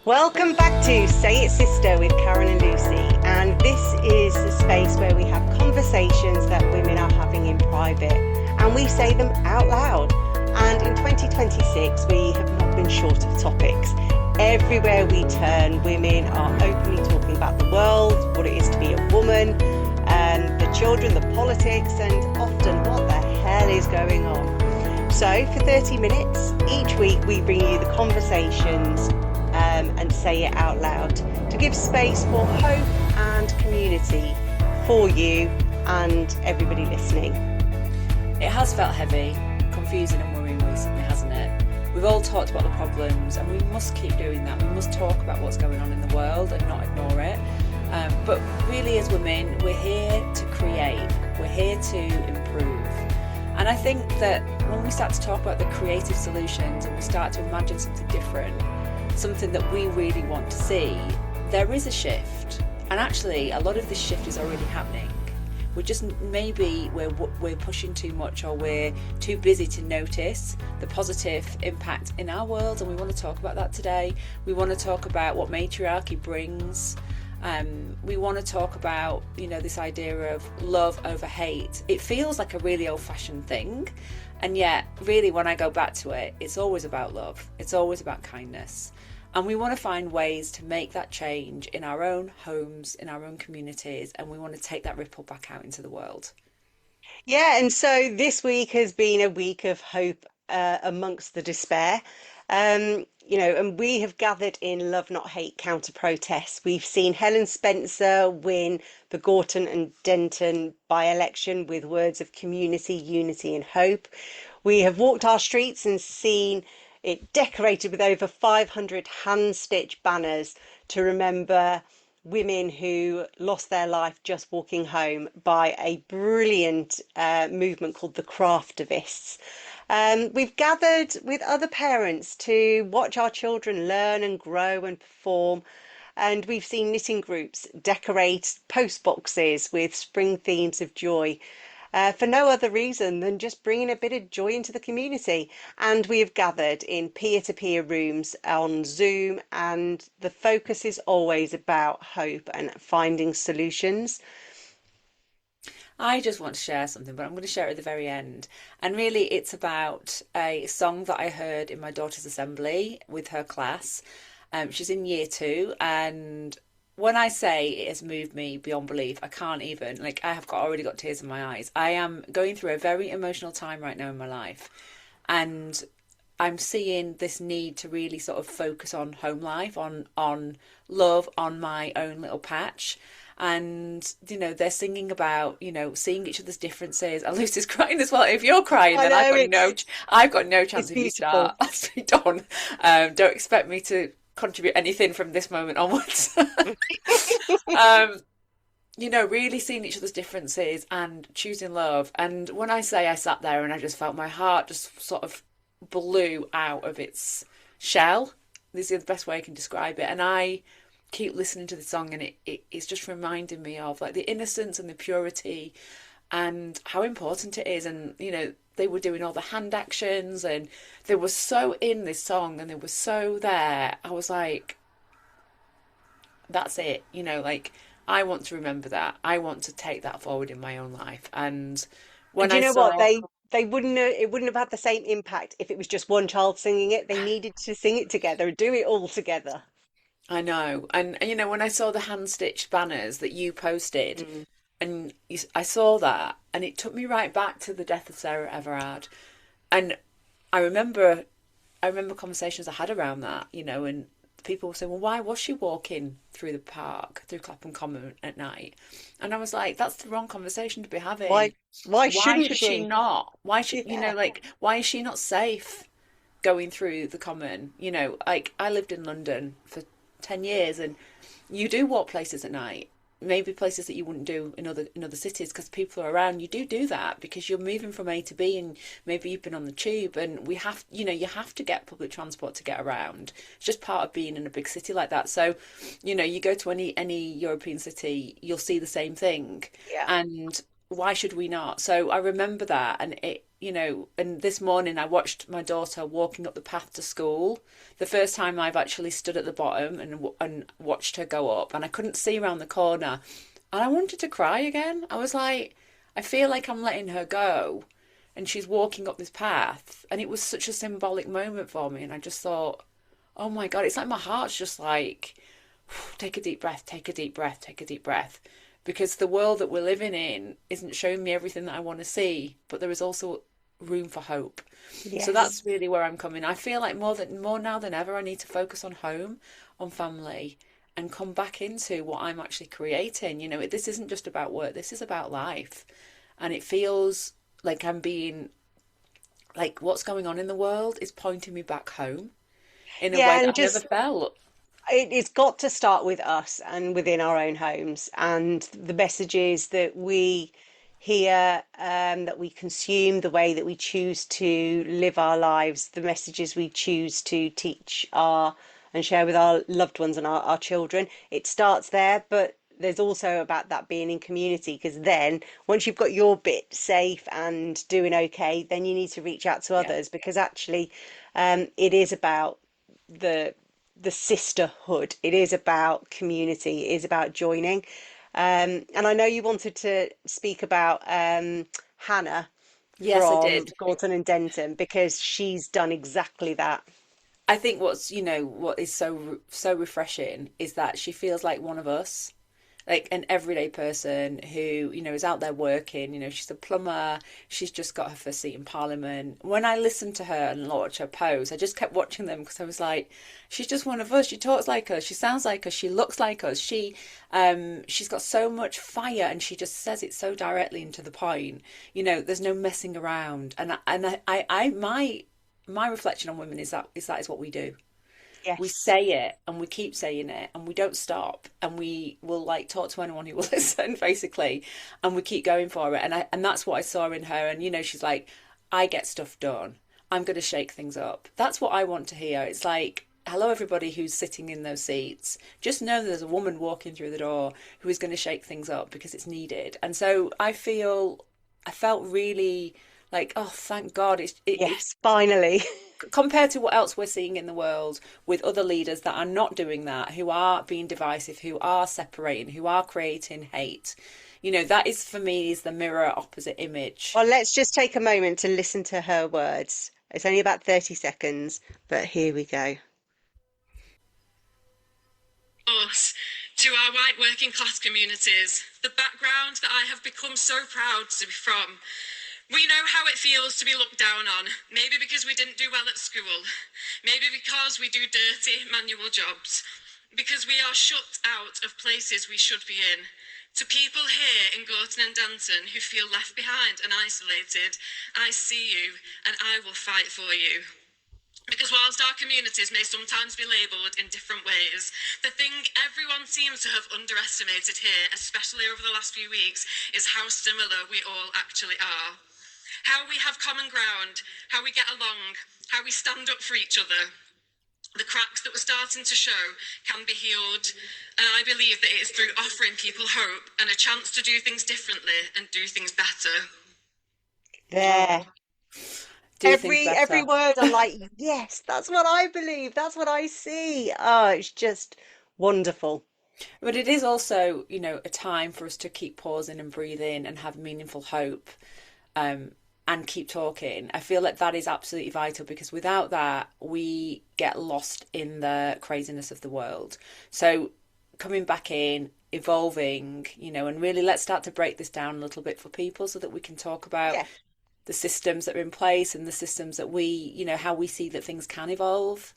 Welcome back to Say It Sister with Karen and Lucy. And this is a space where we have conversations that women are having in private and we say them out loud. And in 2026, we have not been short of topics. Everywhere we turn, women are openly talking about the world, what it is to be a woman, the children, the politics, and often what the hell is going on. So for 30 minutes each week, we bring you the conversations and say it out loud to give space for hope and community for you and everybody listening. It has felt heavy, confusing and worrying recently, hasn't it? We've all talked about the problems and we must keep doing that. We must talk about what's going on in the world and not ignore it. But really as women, we're here to create, we're here to improve. And I think that when we start to talk about the creative solutions and we start to imagine something different, something that we really want to see, there is a shift. And actually, a lot of this shift is already happening. We're just, maybe we're pushing too much, or we're too busy to notice the positive impact in our world. And we want to talk about that today. We want to talk about what matriarchy brings. We want to talk about, this idea of love over hate. It feels like a really old-fashioned thing. And yet, really, when I go back to it, it's always about love. It's always about kindness. And we want to find ways to make that change in our own homes, in our own communities, and we want to take that ripple back out into the world. Yeah, and so this week has been a week of hope amongst the despair. And we have gathered in Love Not Hate counter protests. We've seen Helen Spencer win the Gorton and Denton by-election with words of community, unity and hope. We have walked our streets and seen it decorated with over 500 hand-stitched banners to remember women who lost their life just walking home by a brilliant movement called the Craftivists. We've gathered with other parents to watch our children learn and grow and perform. And we've seen knitting groups decorate post boxes with spring themes of joy. For no other reason than just bringing a bit of joy into the community. And we have gathered in peer-to-peer rooms on Zoom, and the focus is always about hope and finding solutions. I just want to share something, but I'm going to share it at the very end. And really, it's about a song that I heard in my daughter's assembly with her class. She's in year 2, and when I say it has moved me beyond belief, I can't even, I have already got tears in my eyes. I am going through a very emotional time right now in my life. And I'm seeing this need to really sort of focus on home life, on love, on my own little patch. And, they're singing about, seeing each other's differences. And Lucy's crying as well. If you're crying, then I've got no chance if you start. Don't expect me to contribute anything from this moment onwards. Really seeing each other's differences and choosing love. And when I say I sat there and I just felt my heart just sort of blew out of its shell, this is the best way I can describe it. And I keep listening to the song, and it's just reminding me of the innocence and the purity and how important it is. And they were doing all the hand actions and they were so in this song and they were so there. I was like, that's it. I want to remember that. I want to take that forward in my own life. And when you know what, they wouldn't it wouldn't have had the same impact if it was just one child singing it. They needed to sing it together, do it all together. I know. And when I saw the hand stitched banners that you posted, and I saw that, and it took me right back to the death of Sarah Everard. And I remember conversations I had around that, and people were saying, well, why was she walking through the park, through Clapham Common at night? And I was like, that's the wrong conversation to be having. Why shouldn't she not? Why should, why is she not safe going through the Common? I lived in London for 10 years, and you do walk places at night, maybe places that you wouldn't do in other cities because people are around. You do that because you're moving from A to B, and maybe you've been on the tube, and you have to get public transport to get around. It's just part of being in a big city like that. So you go to any European city, you'll see the same thing. Yeah. And why should we not? So I remember that, and and this morning I watched my daughter walking up the path to school. The first time I've actually stood at the bottom and watched her go up, and I couldn't see around the corner, and I wanted to cry again. I was like, I feel like I'm letting her go, and she's walking up this path, and it was such a symbolic moment for me, and I just thought, oh my God, it's like my heart's just like, take a deep breath, take a deep breath, take a deep breath. Because the world that we're living in isn't showing me everything that I want to see, but there is also room for hope. So Yes. that's really where I'm coming. I feel like more now than ever, I need to focus on home, on family, and come back into what I'm actually creating. This isn't just about work. This is about life, and it feels like I'm being like what's going on in the world is pointing me back home in a way Yeah, that and I've never just felt. it's got to start with us and within our own homes and the messages that we hear, that we consume, the way that we choose to live our lives, the messages we choose to teach our and share with our loved ones and our children. It starts there, but there's also about that being in community, because then once you've got your bit safe and doing okay, then you need to reach out to Yeah, others, because actually it is about the the sisterhood. It is about community. It is about joining. And I know you wanted to speak about Hannah yes, I from did. Gorton and Denton, because she's done exactly that. I think what is so refreshing is that she feels like one of us, like an everyday person who is out there working. She's a plumber. She's just got her first seat in Parliament. When I listened to her and watched her pose, I just kept watching them because I was like, she's just one of us. She talks like us. She sounds like us. She looks like us. She's got so much fire, and she just says it so directly and to the point. There's no messing around. And my reflection on women is what we do. We Yes. say it and we keep saying it and we don't stop, and we will like talk to anyone who will listen basically, and we keep going for it. And that's what I saw in her. And she's like, I get stuff done. I'm going to shake things up. That's what I want to hear. It's like, hello everybody who's sitting in those seats. Just know there's a woman walking through the door who is going to shake things up because it's needed. And so I felt really like, oh, thank God. It's Yes, finally. compared to what else we're seeing in the world with other leaders that are not doing that, who are being divisive, who are separating, who are creating hate. That is for me is the mirror opposite image. Well, let's just take a moment to listen to her words. It's only about 30 seconds, but here we go. Us, to our white working class communities, the background that I have become so proud to be from. We know how it feels to be looked down on, maybe because we didn't do well at school, maybe because we do dirty manual jobs, because we are shut out of places we should be in. To people here in Gorton and Danton who feel left behind and isolated, I see you and I will fight for you. Because whilst our communities may sometimes be labelled in different ways, the thing everyone seems to have underestimated here, especially over the last few weeks, is how similar we all actually are. How we have common ground, how we get along, how we stand up for each other. The cracks that were starting to show can be healed, and I believe that it is through offering people hope and a chance to do things differently and do things better. There. Oh, do things Every better. word, I'm like, yes, that's what I believe. That's what I see. Oh, it's just wonderful. But it is also, a time for us to keep pausing and breathing and have meaningful hope, um, and keep talking. I feel like that is absolutely vital, because without that, we get lost in the craziness of the world. So coming back in, evolving, and really let's start to break this down a little bit for people so that we can talk about Yeah. the systems that are in place and the systems that how we see that things can evolve.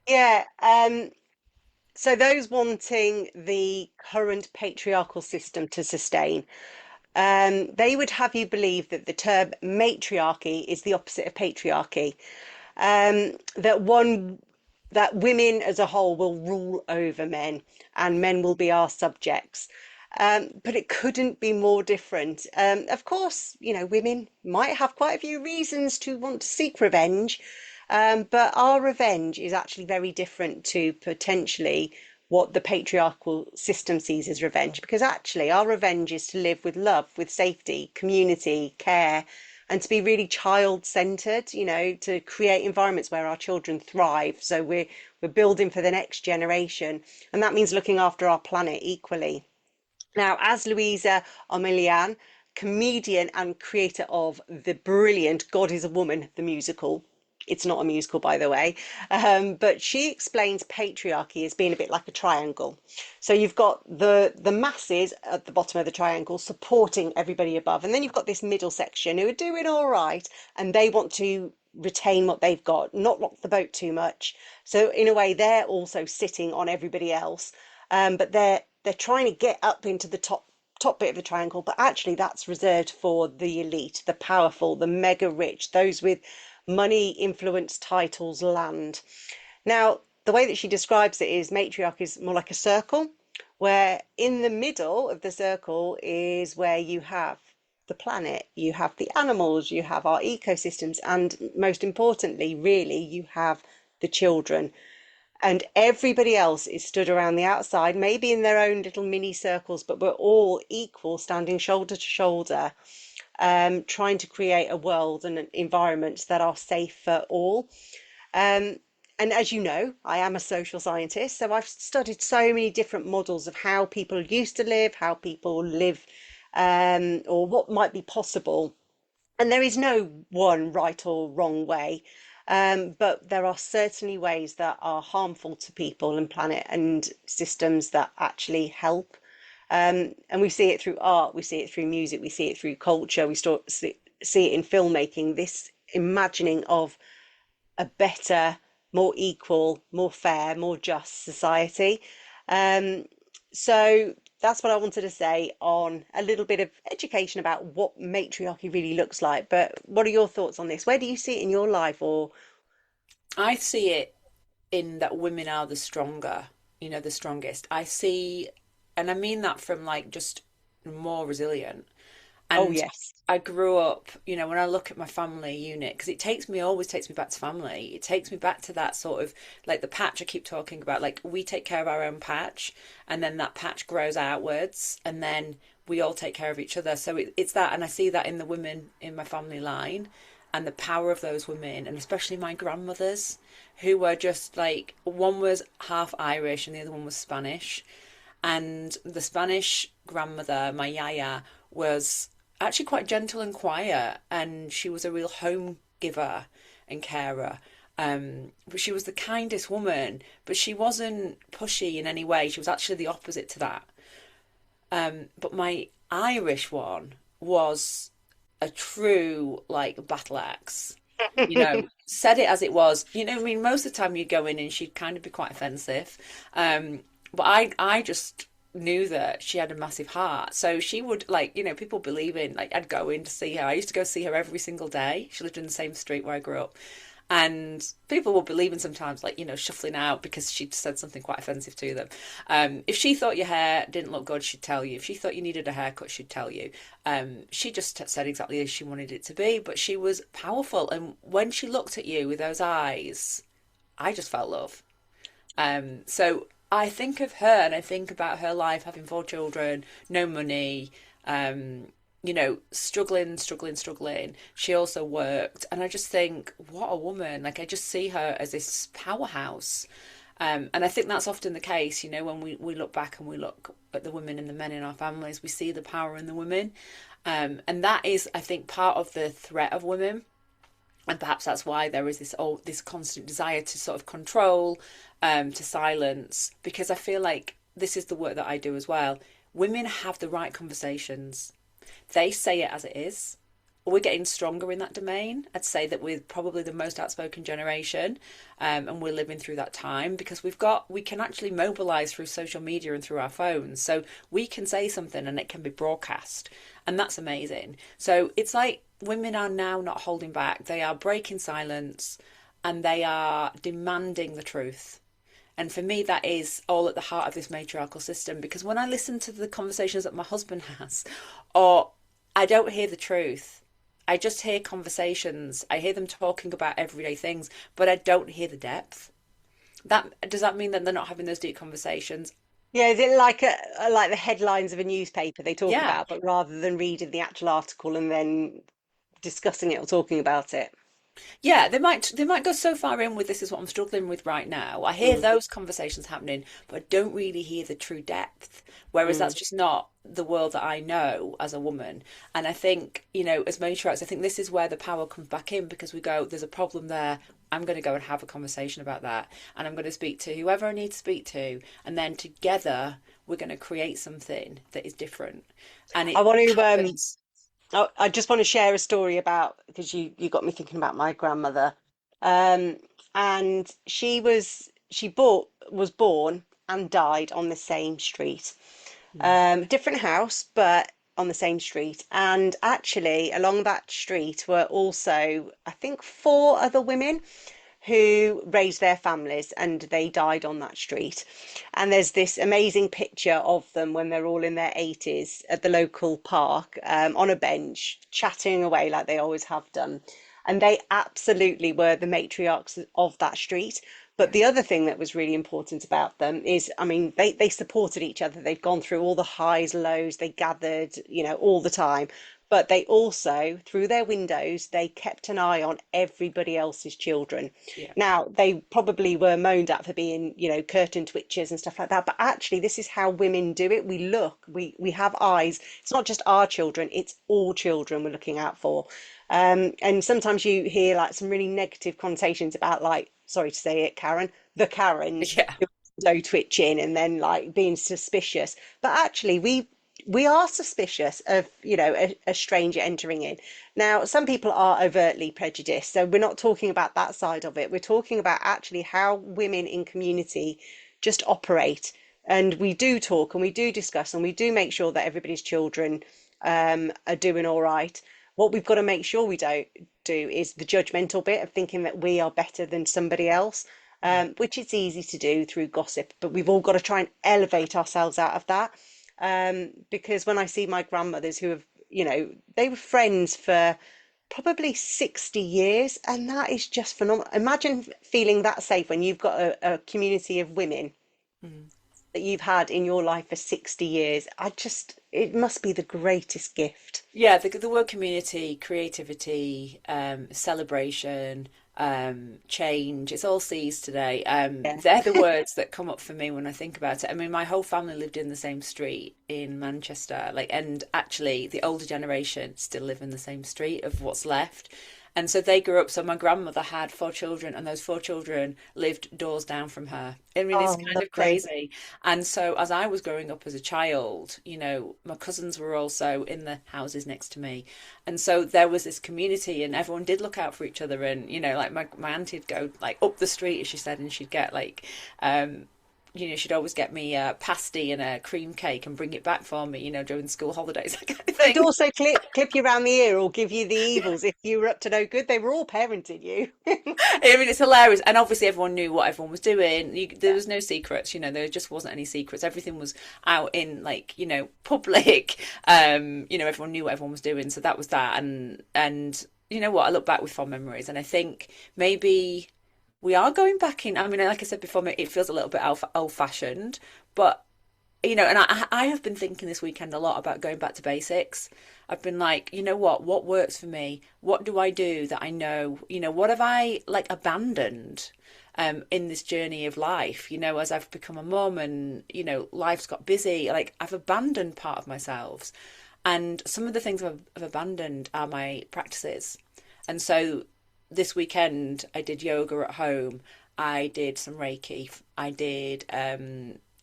Yeah. So those wanting the current patriarchal system to sustain, they would have you believe that the term matriarchy is the opposite of patriarchy. That women as a whole will rule over men, and men will be our subjects. But it couldn't be more different. Of course, women might have quite a few reasons to want to seek revenge, but our revenge is actually very different to potentially what the patriarchal system sees as revenge, because actually our revenge is to live with love, with safety, community, care, and to be really child-centered, to create environments where our children thrive. So we're building for the next generation, and that means looking after our planet equally. Now, as Louisa Armilian, comedian and creator of the brilliant God is a Woman, the musical, it's not a musical, by the way, but she explains patriarchy as being a bit like a triangle. So you've got the masses at the bottom of the triangle supporting everybody above, and then you've got this middle section who are doing all right, and they want to retain what they've got, not rock the boat too much. So in a way, they're also sitting on everybody else, but they're trying to get up into the top bit of the triangle, but actually that's reserved for the elite, the powerful, the mega rich, those with money, influence, titles, land. Now, the way that she describes it is matriarchy is more like a circle, where in the middle of the circle is where you have the planet, you have the animals, you have our ecosystems, and most importantly, really, you have the children. And everybody else is stood around the outside, maybe in their own little mini circles, but we're all equal, standing shoulder to shoulder, trying to create a world and environments that are safe for all. Um, and as you know, I am a social scientist, so I've studied so many different models of how people used to live, how people live, or what might be possible. And there is no one right or wrong way, but there are certainly ways that are harmful to people and planet and systems that actually help. And we see it through art, we see it through music, we see it through culture, see it in filmmaking, this imagining of a better, more equal, more fair, more just society. Um, so that's what I wanted to say on a little bit of education about what matriarchy really looks like. But what are your thoughts on this? Where do you see it in your life? Or I see it in that women are the stronger, the strongest. I see, and I mean that from like just more resilient. oh And yes. I grew up, when I look at my family unit, because always takes me back to family. It takes me back to that sort of like the patch I keep talking about. Like we take care of our own patch, and then that patch grows outwards, and then we all take care of each other. So it's that, and I see that in the women in my family line, and the power of those women, and especially my grandmothers, who were just like, one was half Irish and the other one was Spanish. And the Spanish grandmother, my yaya, was actually quite gentle and quiet, and she was a real home giver and carer. But she was the kindest woman, but she wasn't pushy in any way. She was actually the opposite to that. But my Irish one was a true like battle axe. Said it as it was. I mean, most of the time you'd go in and she'd kind of be quite offensive. But I just knew that she had a massive heart. So she would like, people believe in, like, I'd go in to see her. I used to go see her every single day. She lived in the same street where I grew up. And people would believe in sometimes, like, shuffling out because she'd said something quite offensive to them. If she thought your hair didn't look good, she'd tell you. If she thought you needed a haircut, she'd tell you. She just said exactly as she wanted it to be, but she was powerful. And when she looked at you with those eyes, I just felt love. So I think of her and I think about her life having 4 children, no money, struggling. She also worked. And I just think, what a woman. Like, I just see her as this powerhouse. And I think that's often the case, when we look back and we look at the women and the men in our families, we see the power in the women. And that is, I think, part of the threat of women. And perhaps that's why there is this constant desire to sort of control, to silence, because I feel like this is the work that I do as well. Women have the right conversations. They say it as it is. We're getting stronger in that domain. I'd say that we're probably the most outspoken generation, and we're living through that time because we can actually mobilise through social media and through our phones. So we can say something and it can be broadcast, and that's amazing. So it's like women are now not holding back. They are breaking silence and they are demanding the truth. And for me, that is all at the heart of this matriarchal system, because when I listen to the conversations that my husband has, or I don't hear the truth, I just hear conversations. I hear them talking about everyday things, but I don't hear the depth. Does that mean that they're not having those deep conversations? Yeah, is it like the headlines of a newspaper they talk Yeah, about, but rather than reading the actual article and then discussing it or talking about it. Yeah, they might go so far in with this is what I'm struggling with right now. I hear Mm, those conversations happening, but I don't really hear the true depth. Whereas that's mm. just not the world that I know as a woman. And I think, as matriarchs, I think this is where the power comes back in because we go, there's a problem there. I'm going to go and have a conversation about that. And I'm going to speak to whoever I need to speak to. And then together, we're going to create something that is different. And I it want to happens. I just want to share a story about because you got me thinking about my grandmother. Um, and she was born and died on the same street. Mm. Different house, but on the same street. And actually, along that street were also, I think, four other women who raised their families and they died on that street. And there's this amazing picture of them when they're all in their 80s at the local park on a bench, chatting away like they always have done. And they absolutely were the matriarchs of that street. But Yeah. the other thing that was really important about them is, I mean, they supported each other. They've gone through all the highs, lows, they gathered, all the time. But they also, through their windows, they kept an eye on everybody else's children. Yeah. Now, they probably were moaned at for being, curtain twitchers and stuff like that. But actually, this is how women do it. We look, we have eyes. It's not just our children, it's all children we're looking out for. And sometimes you hear like some really negative connotations about like, sorry to say it, Karen, the Karens Yeah. who are window twitching and then like being suspicious. But actually, we are suspicious of a stranger entering in. Now some people are overtly prejudiced, so we're not talking about that side of it. We're talking about actually how women in community just operate, and we do talk and we do discuss and we do make sure that everybody's children are doing all right. What we've got to make sure we don't do is the judgmental bit of thinking that we are better than somebody else, Yeah. which it's easy to do through gossip, but we've all got to try and elevate ourselves out of that. Because when I see my grandmothers who have, they were friends for probably 60 years, and that is just phenomenal. Imagine feeling that safe when you've got a community of women Mm. that you've had in your life for 60 years. It must be the greatest gift. Yeah, the word community, creativity, celebration, change, it's all C's today. Yeah. They're the words that come up for me when I think about it. I mean, my whole family lived in the same street in Manchester, and actually the older generation still live in the same street of what's left. And so they grew up. So my grandmother had four children, and those four children lived doors down from her. I mean, it's Oh, kind of lovely. crazy. And so as I was growing up as a child, my cousins were also in the houses next to me. And so there was this community, and everyone did look out for each other. And, like my auntie'd go like up the street, as she said, and she'd get like, she'd always get me a pasty and a cream cake and bring it back for me, during school holidays, that kind of They'd thing. also clip you around the ear or give you the evils if you were up to no good. They were all parenting you. I mean, it's hilarious, and obviously everyone knew what everyone was doing. There was no secrets, there just wasn't any secrets. Everything was out in public. Everyone knew what everyone was doing, so that was that. And you know what, I look back with fond memories, and I think maybe we are going back in. I mean, like I said before, it feels a little bit old fashioned, but and I have been thinking this weekend a lot about going back to basics. I've been like, what works for me? What do I do that I know? What have I like abandoned in this journey of life? As I've become a mum and, life's got busy, like I've abandoned part of myself. And some of the things I've abandoned are my practices. And so this weekend I did yoga at home. I did some Reiki. I did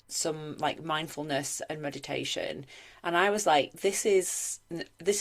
some like mindfulness and meditation, and I was like, this is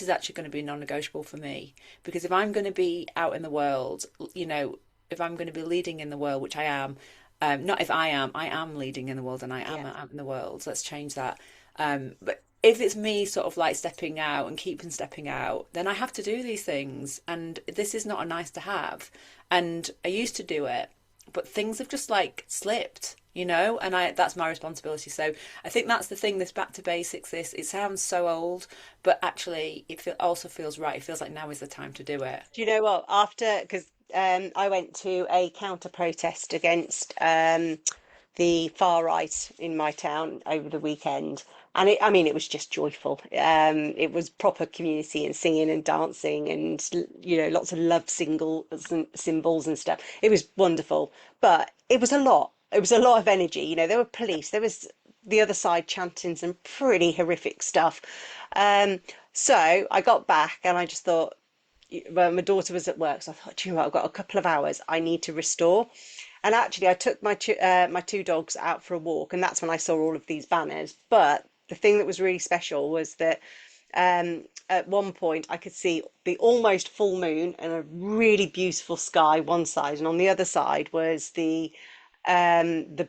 actually going to be non-negotiable for me, because if I'm going to be out in the world, if I'm going to be leading in the world, which I am, not if I am leading in the world, and I am Yeah. out in the world, so let's change that. But if it's me sort of like stepping out and keeping stepping out, then I have to do these things, and this is not a nice to have. And I used to do it, but things have just like slipped, and that's my responsibility. So I think that's the thing, this back to basics, it sounds so old, but actually also feels right. It feels like now is the time to do it. Do you know what? After, because I went to a counter protest against the far right in my town over the weekend. And I mean, it was just joyful. It was proper community and singing and dancing and, lots of love singles and symbols and stuff. It was wonderful, but it was a lot. It was a lot of energy. There were police, there was the other side chanting some pretty horrific stuff. Um, so I got back and I just thought, well, my daughter was at work, so I thought, do you know what, I've got a couple of hours, I need to restore. And actually, I took my two dogs out for a walk, and that's when I saw all of these banners. But the thing that was really special was that at one point I could see the almost full moon and a really beautiful sky one side, and on the other side was the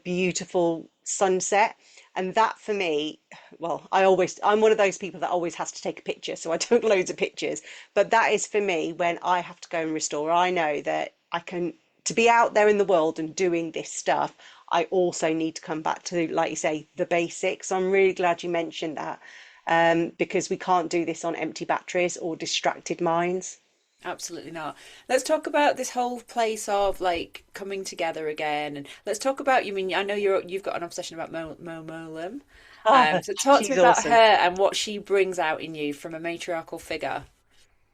beautiful sunset. And that for me, well, I'm one of those people that always has to take a picture, so I took loads of pictures. But that is for me when I have to go and restore. I know that I can, to be out there in the world and doing this stuff, I also need to come back to, like you say, the basics. I'm really glad you mentioned that, because we can't do this on empty batteries or distracted minds. Absolutely not. Let's talk about this whole place of like coming together again, and let's talk about. You mean I know you've got an obsession about Mowlam. Ah, So talk to she's me about her awesome. and what she brings out in you from a matriarchal figure.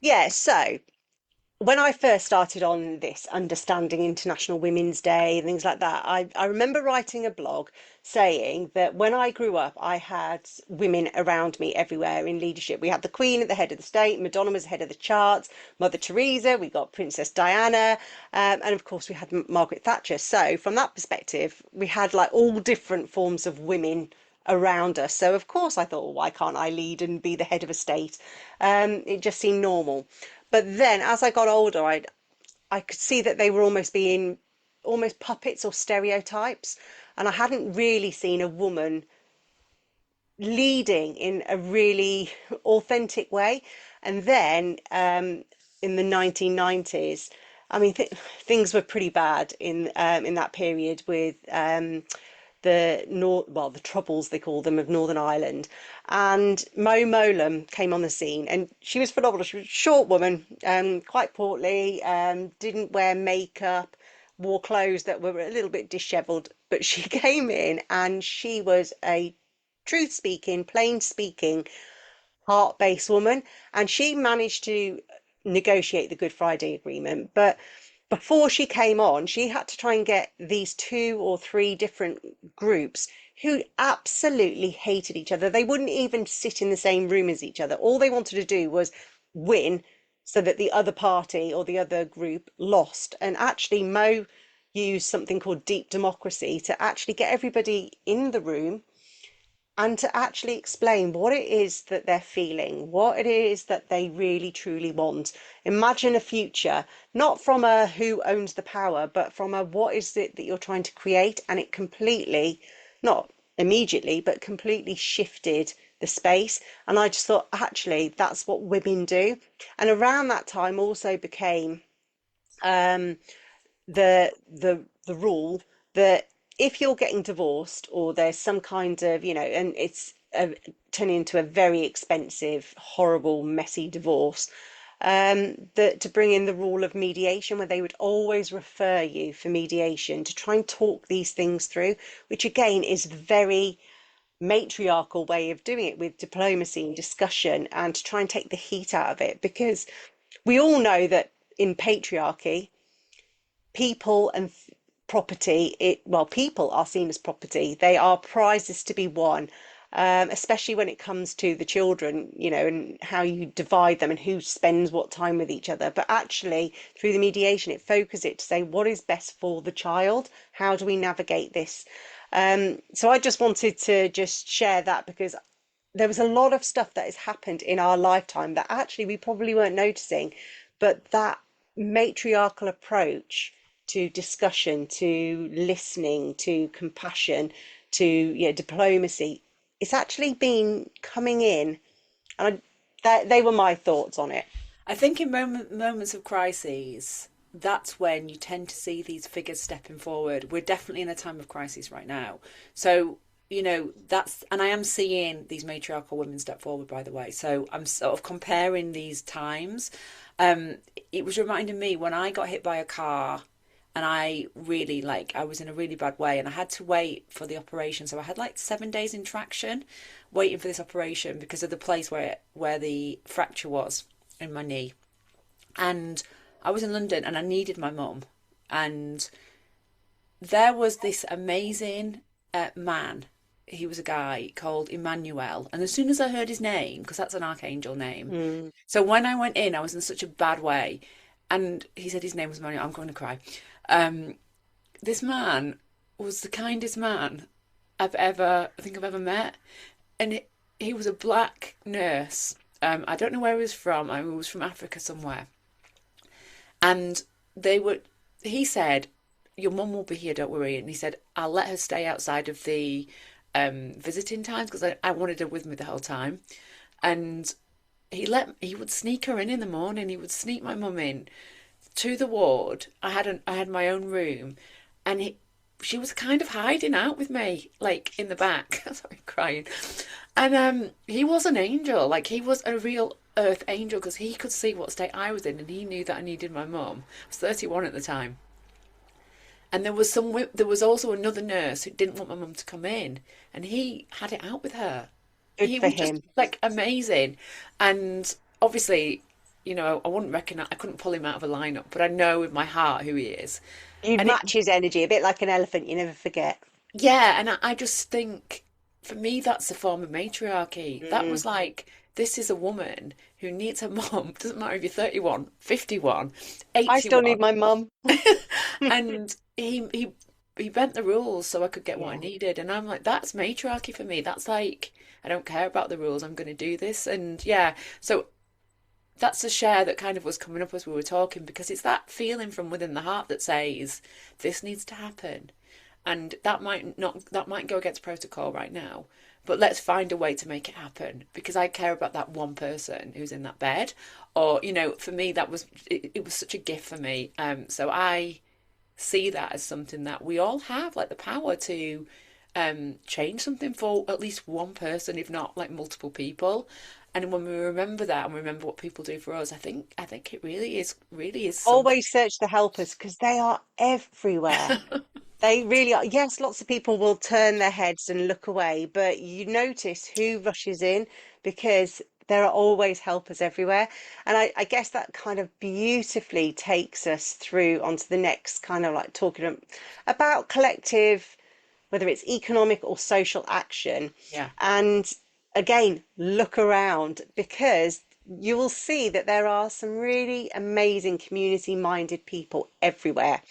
Yeah, so when I first started on this understanding International Women's Day and things like that, I remember writing a blog saying that when I grew up, I had women around me everywhere in leadership. We had the Queen at the head of the state, Madonna was head of the charts, Mother Teresa, we got Princess Diana, and of course we had Margaret Thatcher. So from that perspective, we had like all different forms of women around us. So of course I thought, well, why can't I lead and be the head of a state? It just seemed normal. But then as I got older, I could see that they were almost being almost puppets or stereotypes. And I hadn't really seen a woman leading in a really authentic way. And then in the 1990s, I mean, things were pretty bad in that period with the troubles they call them of Northern Ireland, and Mowlam came on the scene, and she was phenomenal. She was a short woman, quite portly, didn't wear makeup, wore clothes that were a little bit dishevelled, but she came in and she was a truth speaking, plain speaking, heart-based woman, and she managed to negotiate the Good Friday Agreement. But before she came on, she had to try and get these two or three different groups who absolutely hated each other. They wouldn't even sit in the same room as each other. All they wanted to do was win so that the other party or the other group lost. And actually, Mo used something called deep democracy to actually get everybody in the room and to actually explain what it is that they're feeling, what it is that they really truly want. Imagine a future, not from a who owns the power, but from a what is it that you're trying to create. And it completely, not immediately, but completely shifted the space. And I just thought, actually, that's what women do. And around that time also became um, the rule that if you're getting divorced or there's some kind of, and it's turning into a very expensive, horrible, messy divorce, that to bring in the rule of mediation, where they would always refer you for mediation to try and talk these things through, which again is very matriarchal way of doing it, with diplomacy and discussion, and to try and take the heat out of it, because we all know that in patriarchy people and property, people are seen as property. They are prizes to be won, especially when it comes to the children, and how you divide them and who spends what time with each other. But actually, through the mediation, it focuses it to say what is best for the child. How do we navigate this? So I just wanted to just share that, because there was a lot of stuff that has happened in our lifetime that actually we probably weren't noticing, but that matriarchal approach to discussion, to listening, to compassion, to diplomacy, it's actually been coming in, and they were my thoughts on it. I think in moments of crises, that's when you tend to see these figures stepping forward. We're definitely in a time of crisis right now. So, and I am seeing these matriarchal women step forward, by the way. So I'm sort of comparing these times. It was reminding me when I got hit by a car and I really I was in a really bad way, and I had to wait for the operation. So I had like 7 days in traction, waiting for this operation because of the place where the fracture was in my knee. And I was in London, and I needed my mum, and there was this amazing man. He was a guy called Emmanuel, and as soon as I heard his name, because that's an archangel name, Mm. so when I went in, I was in such a bad way, and he said his name was Emmanuel. I'm going to cry. Um, this man was the kindest man I think I've ever met, and he was a black nurse. I don't know where he was from. I mean, he was from Africa somewhere, and they were. He said, "Your mum will be here, don't worry." And he said, "I'll let her stay outside of the visiting times because I wanted her with me the whole time." And he would sneak her in the morning. He would sneak my mum in to the ward. I had my own room, and she was kind of hiding out with me, like in the back. Sorry, I'm crying. And he was an angel. Like, he was a real earth angel because he could see what state I was in, and he knew that I needed my mum. I was 31 at the time. And there was also another nurse who didn't want my mum to come in, and he had it out with her. Good He for was just him. like amazing. And obviously, I wouldn't recognize, I couldn't pull him out of a lineup, but I know in my heart who he is. You'd And it, match his energy, a bit like an elephant, you never forget. yeah, and I just think for me, that's a form of matriarchy. That Mm. was like, this is a woman who needs her mom. Doesn't matter if you're 31, 51, I still need 81. my mum. And he bent the rules so I could get what I Yeah. needed. And I'm like, that's matriarchy for me. That's like, I don't care about the rules. I'm going to do this. And yeah, so that's a share that kind of was coming up as we were talking, because it's that feeling from within the heart that says this needs to happen. And that might go against protocol right now, but let's find a way to make it happen, because I care about that one person who's in that bed. Or, for me, it was such a gift for me. So I see that as something that we all have, like the power to change something for at least one person, if not like multiple people. And when we remember that and remember what people do for us, I think it really is something. Always search the helpers because they are everywhere. They really are. Yes, lots of people will turn their heads and look away, but you notice who rushes in because there are always helpers everywhere. And I guess that kind of beautifully takes us through onto the next kind of like talking about collective, whether it's economic or social action. Yeah, And again, look around because you will see that there are some really amazing community-minded people everywhere.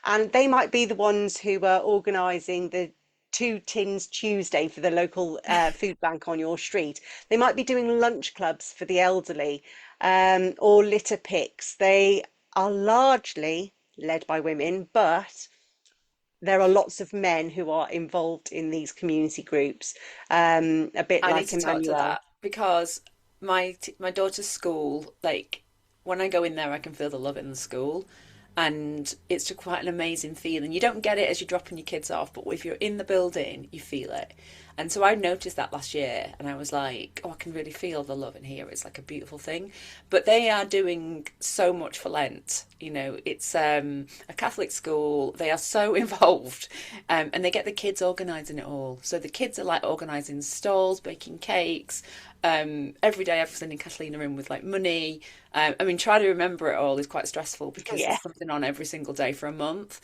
And they might be the ones who are organising the Two Tins Tuesday for the local food bank on your street. They might be doing lunch clubs for the elderly, or litter picks. They are largely led by women, but there are lots of men who are involved in these community groups, a bit I need like to talk to Emmanuel. that because my daughter's school, like when I go in there, I can feel the love in the school, and it's just quite an amazing feeling. You don't get it as you're dropping your kids off, but if you're in the building, you feel it. And so I noticed that last year, and I was like, oh, I can really feel the love in here. It's like a beautiful thing. But they are doing so much for Lent. It's a Catholic school. They are so involved, and they get the kids organising it all. So the kids are like organising stalls, baking cakes. Every day I've sending Kathleen in with like money. I mean, trying to remember it all is quite stressful because Yeah. there's something on every single day for a month.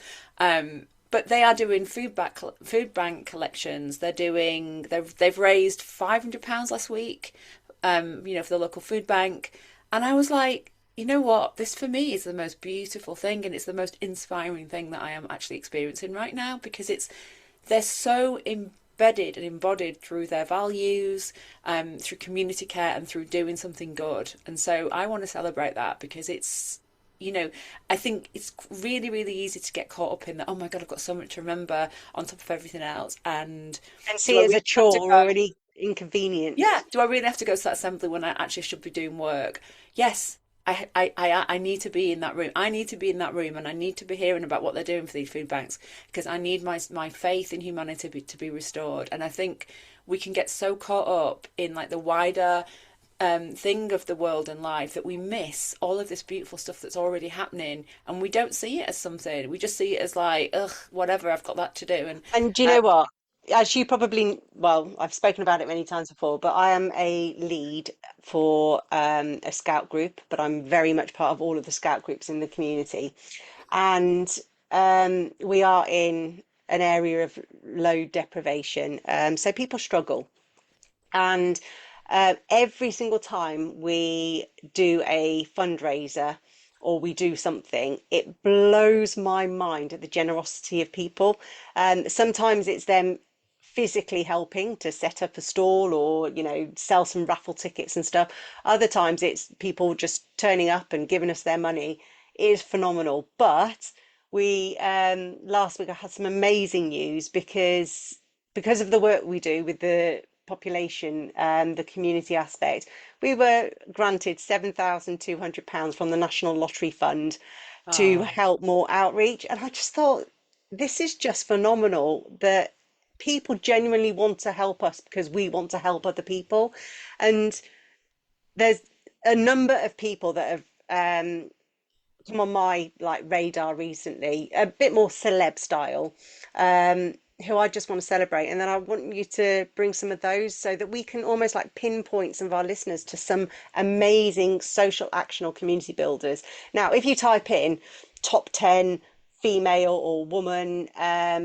But they are doing food bank collections. They've raised £500 last week, for the local food bank. And I was like, you know what? This for me is the most beautiful thing, and it's the most inspiring thing that I am actually experiencing right now, because they're so embedded and embodied through their values, through community care, and through doing something good. And so I want to celebrate that, because I think it's really, really easy to get caught up in that. Oh my God, I've got so much to remember on top of everything else. And And do see I it as a really have to chore or go? an Yeah, inconvenience. do I really have to go to that assembly when I actually should be doing work? Yes, I need to be in that room. I need to be in that room, and I need to be hearing about what they're doing for these food banks, because I need my faith in humanity to be restored. And I think we can get so caught up in like the wider thing of the world and life that we miss all of this beautiful stuff that's already happening, and we don't see it as something. We just see it as like, ugh, whatever, I've got that to do. And And do you uh, know what? As you probably, well, I've spoken about it many times before, but I am a lead for a scout group, but I'm very much part of all of the scout groups in the community. And we are in an area of low deprivation. So people struggle. And every single time we do a fundraiser or we do something, it blows my mind at the generosity of people. Sometimes it's them physically helping to set up a stall or, sell some raffle tickets and stuff. Other times it's people just turning up and giving us their money. It is phenomenal. But we last week I had some amazing news because of the work we do with the population, the community aspect, we were granted £7,200 from the National Lottery Fund to oh, help more outreach. And I just thought, this is just phenomenal that people genuinely want to help us because we want to help other people. And there's a number of people that have come on my radar recently, a bit more celeb style, who I just want to celebrate. And then I want you to bring some of those so that we can almost like pinpoint some of our listeners to some amazing social action or community builders. Now, if you type in top 10 female or woman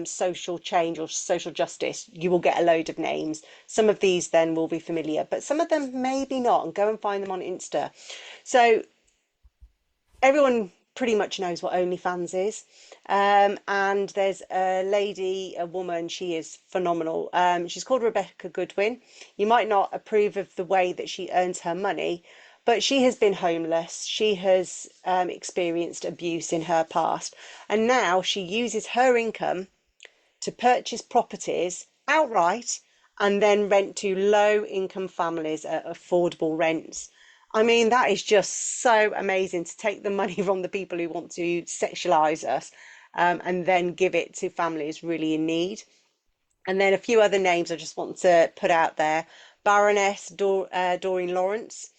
social change or social justice, you will get a load of names. Some of these then will be familiar, but some of them maybe not, and go and find them on Insta. So everyone pretty much knows what OnlyFans is. And there's a lady, a woman, she is phenomenal. She's called Rebecca Goodwin. You might not approve of the way that she earns her money, but she has been homeless. She has experienced abuse in her past. And now she uses her income to purchase properties outright and then rent to low income families at affordable rents. I mean, that is just so amazing to take the money from the people who want to sexualize us, and then give it to families really in need. And then a few other names I just want to put out there. Baroness Doreen Lawrence,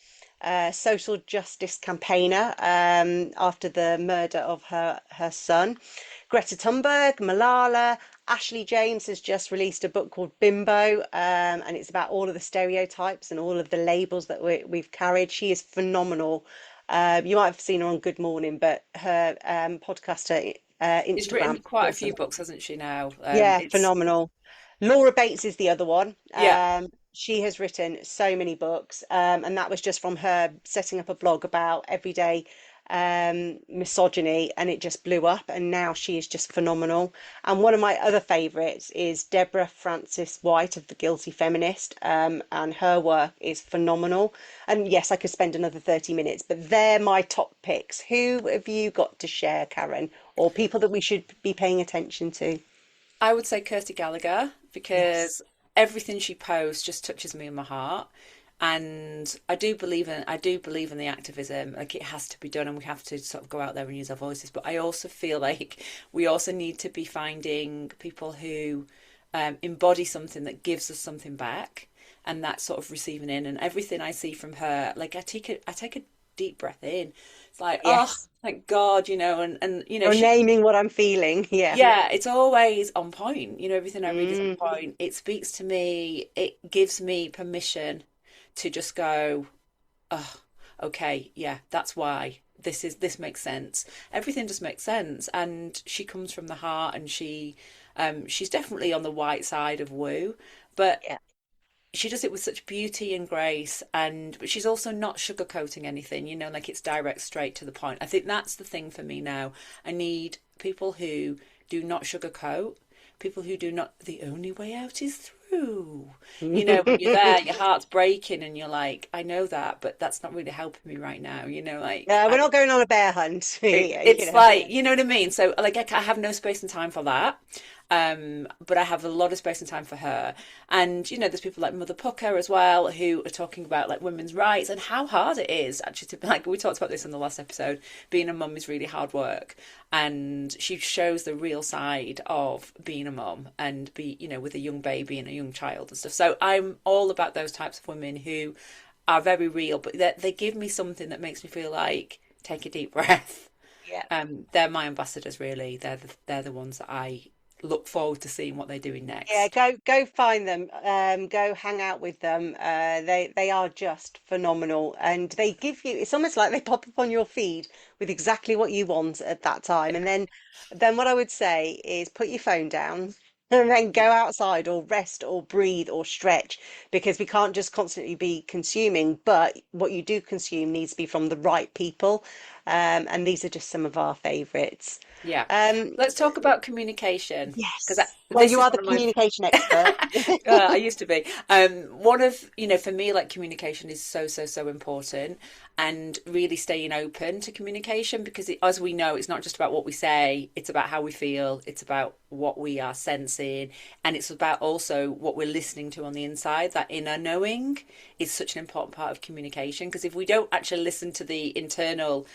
social justice campaigner after the murder of her son. Greta Thunberg, Malala, Ashley James has just released a book called Bimbo, and it's about all of the stereotypes and all of the labels that we've carried. She is phenomenal. You might have seen her on Good Morning, but her podcast, her she's Instagram, written quite a few awesome. books, hasn't she? Now, Yeah, it's phenomenal. Laura Bates is the other one. yeah. She has written so many books, and that was just from her setting up a blog about everyday misogyny, and it just blew up. And now she is just phenomenal. And one of my other favourites is Deborah Francis White of The Guilty Feminist, and her work is phenomenal. And yes, I could spend another 30 minutes, but they're my top picks. Who have you got to share, Karen, or people that we should be paying attention to? I would say Kirsty Gallagher, Yes. because everything she posts just touches me in my heart. And I do believe in the activism. Like, it has to be done, and we have to sort of go out there and use our voices. But I also feel like we also need to be finding people who embody something that gives us something back, and that sort of receiving in. And everything I see from her, like, I take a deep breath in. It's like, oh, Yes. thank God, Or she, naming what I'm feeling. Yeah. yeah, it's always on point. Everything I read is on Hmm. point. It speaks to me. It gives me permission to just go, oh, okay, yeah, that's why this makes sense. Everything just makes sense, and she comes from the heart, and she's definitely on the white side of woo, but Yeah. she does it with such beauty and grace, and but she's also not sugarcoating anything, like it's direct, straight to the point. I think that's the thing for me now. I need people who do not sugarcoat, people who do not, the only way out is through. When you're there, your heart's breaking and you're like, I know that, but that's not really helping me right now, like We're not going on a bear hunt here, it's like, you know what I mean? So, like, I have no space and time for that. But I have a lot of space and time for her. And, there's people like Mother Pucker as well, who are talking about like women's rights and how hard it is actually to, like, we talked about this in the last episode. Being a mum is really hard work. And she shows the real side of being a mum and with a young baby and a young child and stuff. So I'm all about those types of women who are very real, but they give me something that makes me feel like take a deep breath. Yeah. They're my ambassadors, really. They're the ones that I look forward to seeing what they're doing Yeah, next. go find them. Go hang out with them. They are just phenomenal, and they give you. It's almost like they pop up on your feed with exactly what you want at that time. And then what I would say is put your phone down and then go Yeah, outside or rest or breathe or stretch, because we can't just constantly be consuming. But what you do consume needs to be from the right people. And these are just some of our favorites. yeah. Um, Let's talk about communication because yes. Well, this you is are the one of my communication expert. I used to be. One of, for me, like communication is so, so, so important and really staying open to communication because as we know, it's not just about what we say, it's about how we feel, it's about what we are sensing, and it's about also what we're listening to on the inside. That inner knowing is such an important part of communication because if we don't actually listen to the internal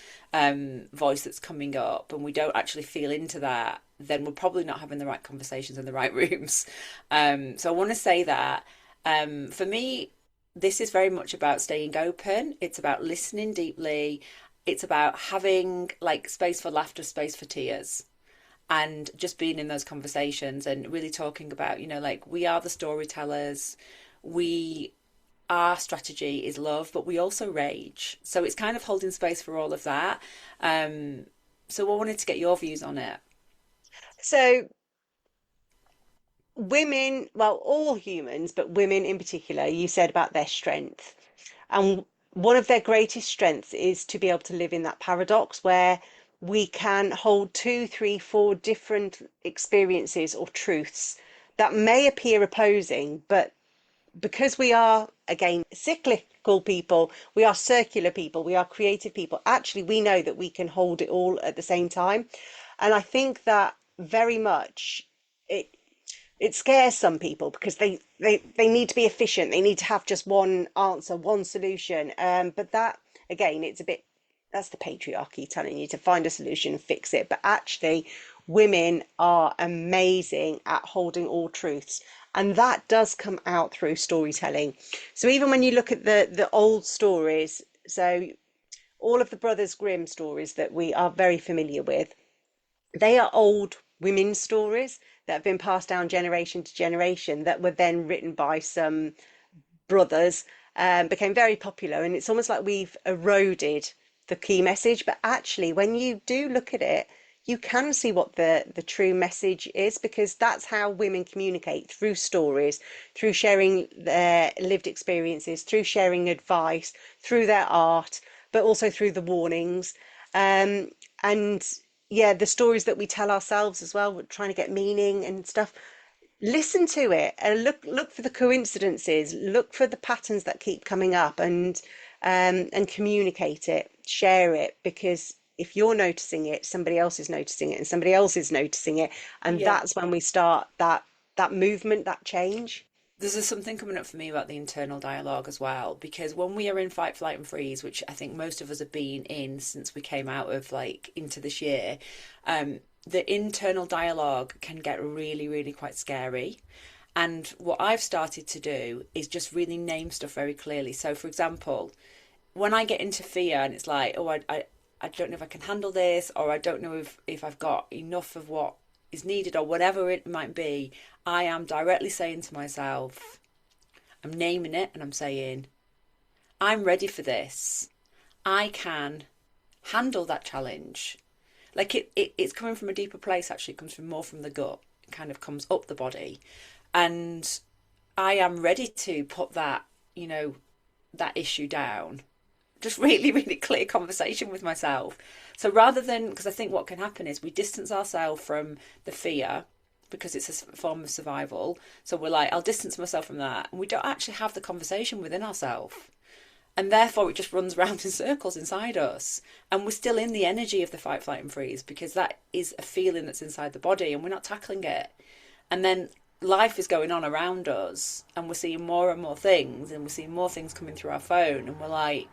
voice that's coming up and we don't actually feel into that, then we're probably not having the right conversations in the right rooms. So I want to say that for me, this is very much about staying open. It's about listening deeply. It's about having like space for laughter, space for tears, and just being in those conversations and really talking about, like we are the storytellers. We Our strategy is love, but we also rage. So it's kind of holding space for all of that. So I wanted to get your views on it. So women, well, all humans, but women in particular, you said about their strength. And one of their greatest strengths is to be able to live in that paradox where we can hold two, three, four different experiences or truths that may appear opposing, but because we are, again, cyclical people, we are circular people, we are creative people, actually, we know that we can hold it all at the same time. And I think that very much it it scares some people because they need to be efficient. They need to have just one answer, one solution. But that again, it's a bit that's the patriarchy telling you to find a solution and fix it. But actually, women are amazing at holding all truths. And that does come out through storytelling. So even when you look at the old stories, so all of the Brothers Grimm stories that we are very familiar with, they are old women's stories that have been passed down generation to generation that were then written by some brothers, became very popular. And it's almost like we've eroded the key message. But actually, when you do look at it, you can see what the true message is because that's how women communicate through stories, through sharing their lived experiences, through sharing advice, through their art, but also through the warnings. And yeah, the stories that we tell ourselves as well, we're trying to get meaning and stuff. Listen to it and look for the coincidences, look for the patterns that keep coming up, and communicate it, share it, because if you're noticing it, somebody else is noticing it, and somebody else is noticing it, and Yeah. that's when we start that movement, that change. There's something coming up for me about the internal dialogue as well, because when we are in fight, flight, and freeze, which I think most of us have been in since we came out of like into this year, the internal dialogue can get really, really quite scary. And what I've started to do is just really name stuff very clearly. So, for example, when I get into fear and it's like, oh, I don't know if I can handle this, or I don't know if I've got enough of what is needed, or whatever it might be, I am directly saying to myself, I'm naming it and I'm saying, I'm ready for this. I can handle that challenge. Like it's coming from a deeper place, actually. It comes from more from the gut. It kind of comes up the body. And I am ready to put that, that issue down. Just really, really clear conversation with myself. So rather than, because I think what can happen is we distance ourselves from the fear because it's a form of survival. So we're like, I'll distance myself from that. And we don't actually have the conversation within ourselves. And therefore it just runs around in circles inside us. And we're still in the energy of the fight, flight, and freeze because that is a feeling that's inside the body and we're not tackling it. And then life is going on around us and we're seeing more and more things and we're seeing more things coming through our phone and we're like,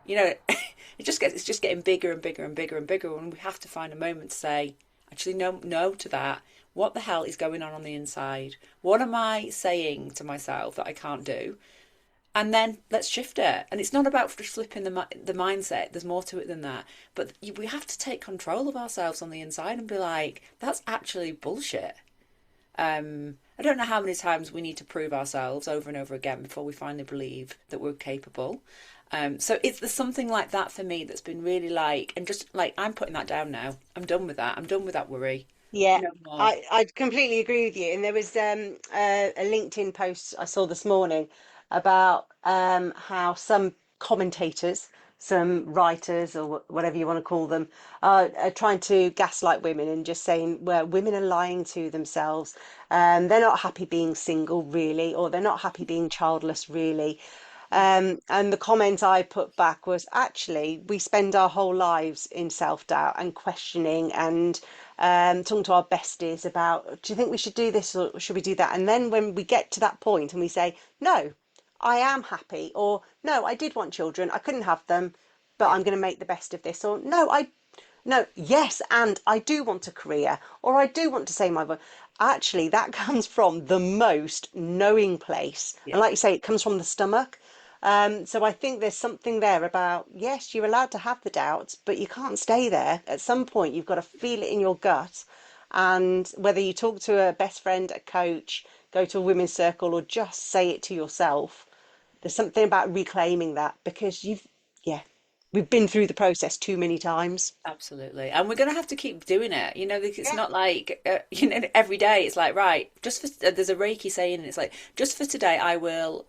it's just getting bigger and bigger and bigger and bigger, and we have to find a moment to say, actually, no to that. What the hell is going on the inside? What am I saying to myself that I can't do? and then let's shift it. And it's not about just flipping the mindset. There's more to it than that. But we have to take control of ourselves on the inside and be like, that's actually bullshit. I don't know how many times we need to prove ourselves over and over again before we finally believe that we're capable. So there's something like that for me that's been really like, and just like, I'm putting that down now. I'm done with that. I'm done with that worry. Yeah, No more. I completely agree with you. And there was a LinkedIn post I saw this morning about how some commentators, some writers, or whatever you want to call them, are trying to gaslight women and just saying, well, women are lying to themselves. They're not happy being single, really, or they're not happy being childless, really. And the comment I put back was actually, we spend our whole lives in self-doubt and questioning and talking to our besties about, do you think we should do this or should we do that? And then when we get to that point and we say, no, I am happy, or no, I did want children, I couldn't have them, but Yeah. I'm going to make the best of this, or no, yes, and I do want a career, or I do want to say my voice. Actually, that comes from the most knowing place. And Yeah. like you say, it comes from the stomach. So I think there's something there about, yes, you're allowed to have the doubts, but you can't stay there. At some point, you've got to feel it in your gut. And whether you talk to a best friend, a coach, go to a women's circle, or just say it to yourself, there's something about reclaiming that because yeah, we've been through the process too many times. Absolutely. And we're going to have to keep doing it. It's Yeah. not like, every day it's like, right, just for, there's a Reiki saying, and it's like, just for today, I will,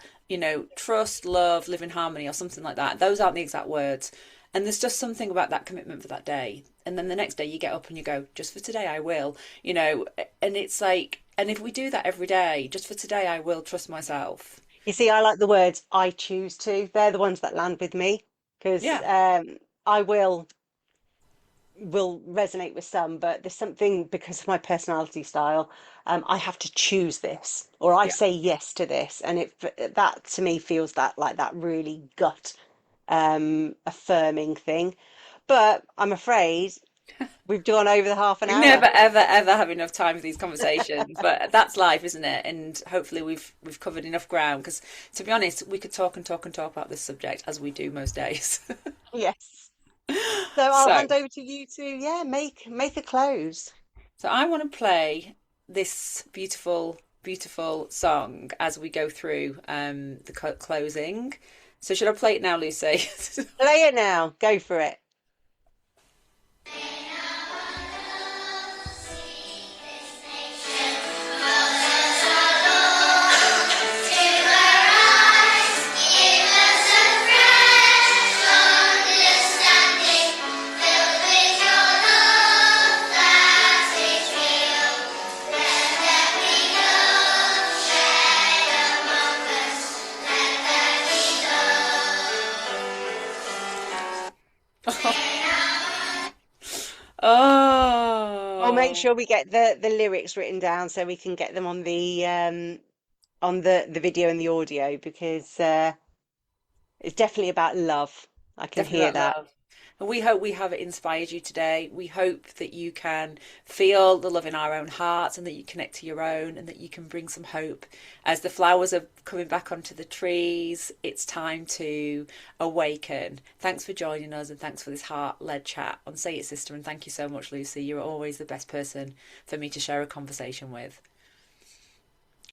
trust, love, live in harmony, or something like that. Those aren't the exact words. And there's just something about that commitment for that day. And then the next day you get up and you go, just for today, I will, and it's like, and if we do that every day, just for today, I will trust myself. You see, I like the words I choose to. They're the ones that land with me because Yeah. I will resonate with some, but there's something because of my personality style. I have to choose this, or I Yeah. say yes to this, and that to me feels that like that really gut affirming thing. But I'm afraid we've gone over the half an We never, hour. ever, ever have enough time for these conversations, but that's life, isn't it? And hopefully we've covered enough ground because, to be honest, we could talk and talk and talk about this subject as we do most days. Yes. So I'll So, hand over to you to, yeah, make a close. so I want to play this beautiful, beautiful song as we go through the closing. So, should I play it now, Lucy? Play it now. Go for it. I'll make Oh, sure we get the lyrics written down so we can get them on the video and the audio because it's definitely about love. I can definitely hear about that. love. And we hope we have inspired you today. We hope that you can feel the love in our own hearts and that you connect to your own and that you can bring some hope. As the flowers are coming back onto the trees, it's time to awaken. Thanks for joining us and thanks for this heart-led chat on Say It Sister. And thank you so much, Lucy. You're always the best person for me to share a conversation with.